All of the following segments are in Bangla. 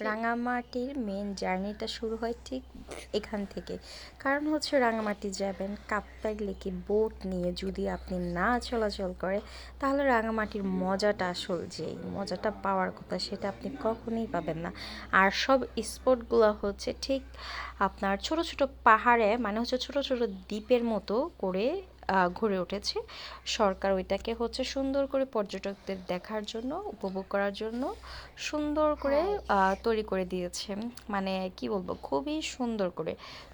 রাঙামাটির মেন জার্নিটা শুরু হয় ঠিক এখান থেকে। কারণ হচ্ছে রাঙামাটি যাবেন কাপ্তাই লেকে বোট নিয়ে, যদি আপনি না চলাচল করে তাহলে রাঙামাটির মজাটা, আসল যে মজাটা পাওয়ার কথা সেটা আপনি কখনোই পাবেন না। আর সব স্পটগুলো হচ্ছে ঠিক আপনার ছোট ছোট পাহাড়ে, মানে হচ্ছে ছোট ছোট দ্বীপের মতো করে গড়ে উঠেছে। সরকার ওইটাকে হচ্ছে সুন্দর করে পর্যটকদের দেখার জন্য, উপভোগ করার জন্য সুন্দর করে তৈরি করে দিয়েছে। মানে কি বলবো, খুবই সুন্দর করে।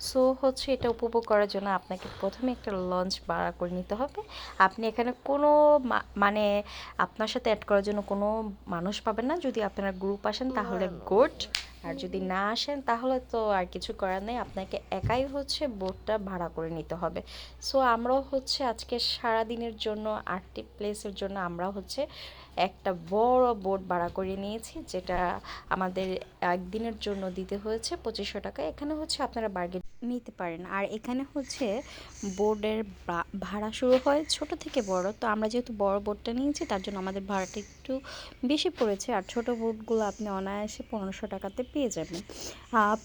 সো হচ্ছে এটা উপভোগ করার জন্য আপনাকে প্রথমে একটা লঞ্চ ভাড়া করে নিতে হবে। আপনি এখানে কোনো মানে আপনার সাথে অ্যাড করার জন্য কোনো মানুষ পাবেন না। যদি আপনারা গ্রুপ আসেন তাহলে গুড, আর যদি না আসেন তাহলে তো আর কিছু করার নেই, আপনাকে একাই হচ্ছে বোটটা ভাড়া করে নিতে হবে। সো আমরাও হচ্ছে আজকে সারা দিনের জন্য 8টি প্লেসের জন্য আমরা হচ্ছে একটা বড় বোট ভাড়া করে নিয়েছি, যেটা আমাদের একদিনের জন্য দিতে হয়েছে 2500 টাকা। এখানে হচ্ছে আপনারা বার্গেন নিতে পারেন। আর এখানে হচ্ছে বোর্ডের ভাড়া শুরু হয় ছোট থেকে বড়। তো আমরা যেহেতু বড় বোর্ডটা নিয়েছি তার জন্য আমাদের ভাড়াটা একটু বেশি পড়েছে। আর ছোট বোর্ডগুলো আপনি অনায়াসে 1500 টাকাতে পেয়ে যাবেন।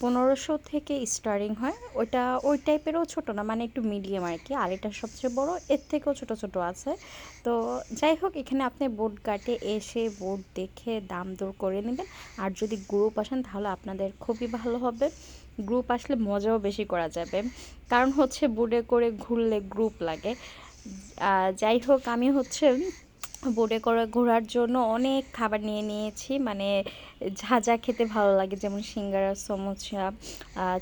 1500 থেকে স্টার্টিং হয়। ওইটা ওই টাইপেরও ছোট না, মানে একটু মিডিয়াম আর কি। আর এটা সবচেয়ে বড়, এর থেকেও ছোট ছোট আছে। তো যাই হোক, এখানে আপনি বোট ঘাটে এসে বোট দেখে দাম দর করে নেবেন। আর যদি গ্রুপ আসেন তাহলে আপনাদের খুবই ভালো হবে। গ্রুপ আসলে মজাও বেশি করা যাবে, কারণ হচ্ছে বোটে করে ঘুরলে গ্রুপ লাগে। যাই হোক, আমি হচ্ছে বোটে করে ঘোরার জন্য অনেক খাবার নিয়ে নিয়েছি, মানে যা যা খেতে ভালো লাগে, যেমন সিঙ্গারা, সমোসা,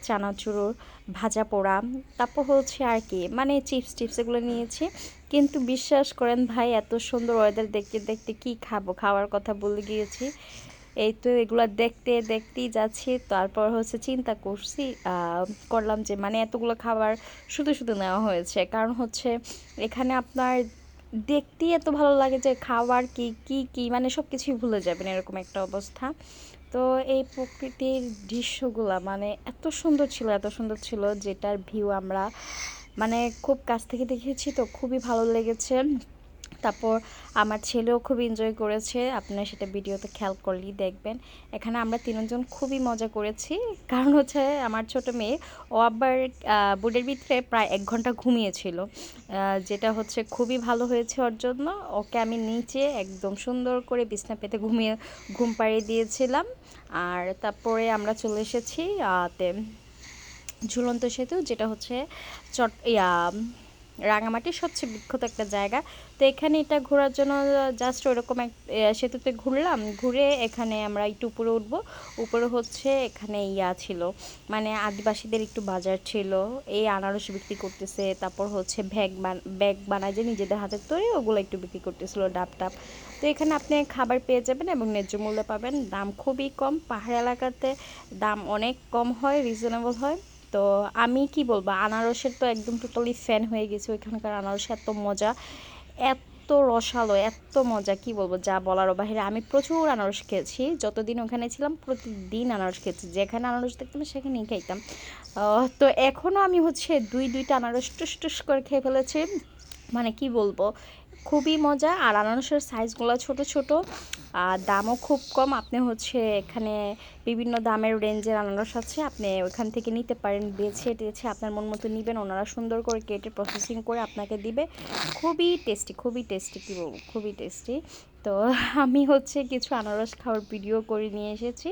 চানাচুর, ভাজা পোড়া, তারপর হচ্ছে আর কি মানে চিপস টিপস এগুলো নিয়েছি। কিন্তু বিশ্বাস করেন ভাই, এত সুন্দর ওয়েদার দেখতে দেখতে কি খাবো, খাওয়ার কথা বলে গিয়েছি। এই তো এগুলো দেখতে দেখতেই যাচ্ছি। তারপর হচ্ছে চিন্তা করলাম যে মানে এতগুলো খাবার শুধু শুধু নেওয়া হয়েছে, কারণ হচ্ছে এখানে আপনার দেখতেই এত ভালো লাগে যে খাবার কি কি কি মানে সব কিছুই ভুলে যাবেন, এরকম একটা অবস্থা। তো এই প্রকৃতির দৃশ্যগুলা মানে এত সুন্দর ছিল, এত সুন্দর ছিল, যেটার ভিউ আমরা মানে খুব কাছ থেকে দেখেছি, তো খুবই ভালো লেগেছে। তারপর আমার ছেলেও খুব এনজয় করেছে, আপনারা সেটা ভিডিওতে খেয়াল করলেই দেখবেন। এখানে আমরা তিনজন খুবই মজা করেছি, কারণ হচ্ছে আমার ছোট মেয়ে, ও আবার বোর্ডের ভিতরে প্রায় 1 ঘন্টা ঘুমিয়েছিল, যেটা হচ্ছে খুবই ভালো হয়েছে ওর জন্য। ওকে আমি নিচে একদম সুন্দর করে বিছনা পেতে ঘুম পাড়িয়ে দিয়েছিলাম। আর তারপরে আমরা চলে এসেছি ঝুলন্ত সেতু, যেটা হচ্ছে রাঙামাটির সবচেয়ে বিখ্যাত একটা জায়গা। তো এখানে এটা ঘোরার জন্য জাস্ট ওরকম এক সেতুতে ঘুরলাম, ঘুরে এখানে আমরা একটু উপরে উঠবো। উপরে হচ্ছে এখানে ছিল, মানে আদিবাসীদের একটু বাজার ছিল, এই আনারস বিক্রি করতেছে। তারপর হচ্ছে ব্যাগ বানায় যে নিজেদের হাতের তৈরি, ওগুলো একটু বিক্রি করতেছিল, ডাব টাব। তো এখানে আপনি খাবার পেয়ে যাবেন এবং ন্যায্য মূল্যে পাবেন, দাম খুবই কম। পাহাড় এলাকাতে দাম অনেক কম হয়, রিজনেবল হয়। তো আমি কি বলবো, আনারসের তো একদম টোটালি ফ্যান হয়ে গেছি। ওইখানকার আনারস এত মজা, এত রসালো, এত মজা, কি বলবো, যা বলারও বাহিরে। আমি প্রচুর আনারস খেয়েছি যতদিন ওখানে ছিলাম, প্রতিদিন আনারস খেয়েছি, যেখানে আনারস দেখতাম সেখানেই খাইতাম। তো এখনও আমি হচ্ছে দুইটা আনারস টুস টুস করে খেয়ে ফেলেছি, মানে কি বলবো, খুবই মজা। আর আনারসের সাইজগুলো ছোট ছোট, আর দামও খুব কম। আপনি হচ্ছে এখানে বিভিন্ন দামের রেঞ্জের আনারস আছে, আপনি ওইখান থেকে নিতে পারেন, বেছে টেছে আপনার মন মতো নেবেন, ওনারা সুন্দর করে কেটে প্রসেসিং করে আপনাকে দিবে। খুবই টেস্টি, খুবই টেস্টি, কী বলবো, খুবই টেস্টি। তো আমি হচ্ছে কিছু আনারস খাওয়ার ভিডিও করে নিয়ে এসেছি।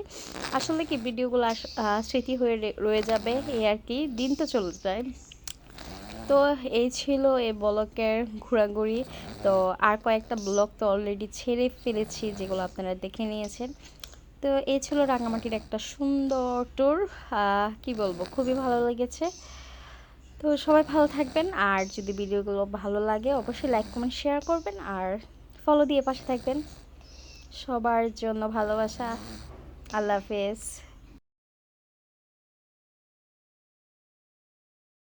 আসলে কি ভিডিওগুলো স্মৃতি হয়ে রয়ে যাবে, এই আর কি, দিন তো চলে যায়। তো এই ছিল এই ব্লকের ঘোরাঘুরি। তো আর কয়েকটা ব্লগ তো অলরেডি ছেড়ে ফেলেছি, যেগুলো আপনারা দেখে নিয়েছেন। তো এই ছিল রাঙামাটির একটা সুন্দর ট্যুর। কি বলবো, খুবই ভালো লেগেছে। তো সবাই ভালো থাকবেন, আর যদি ভিডিওগুলো ভালো লাগে অবশ্যই লাইক কমেন্ট শেয়ার করবেন, আর ফলো দিয়ে পাশে থাকবেন। সবার জন্য ভালোবাসা। আল্লাহ হাফেজ।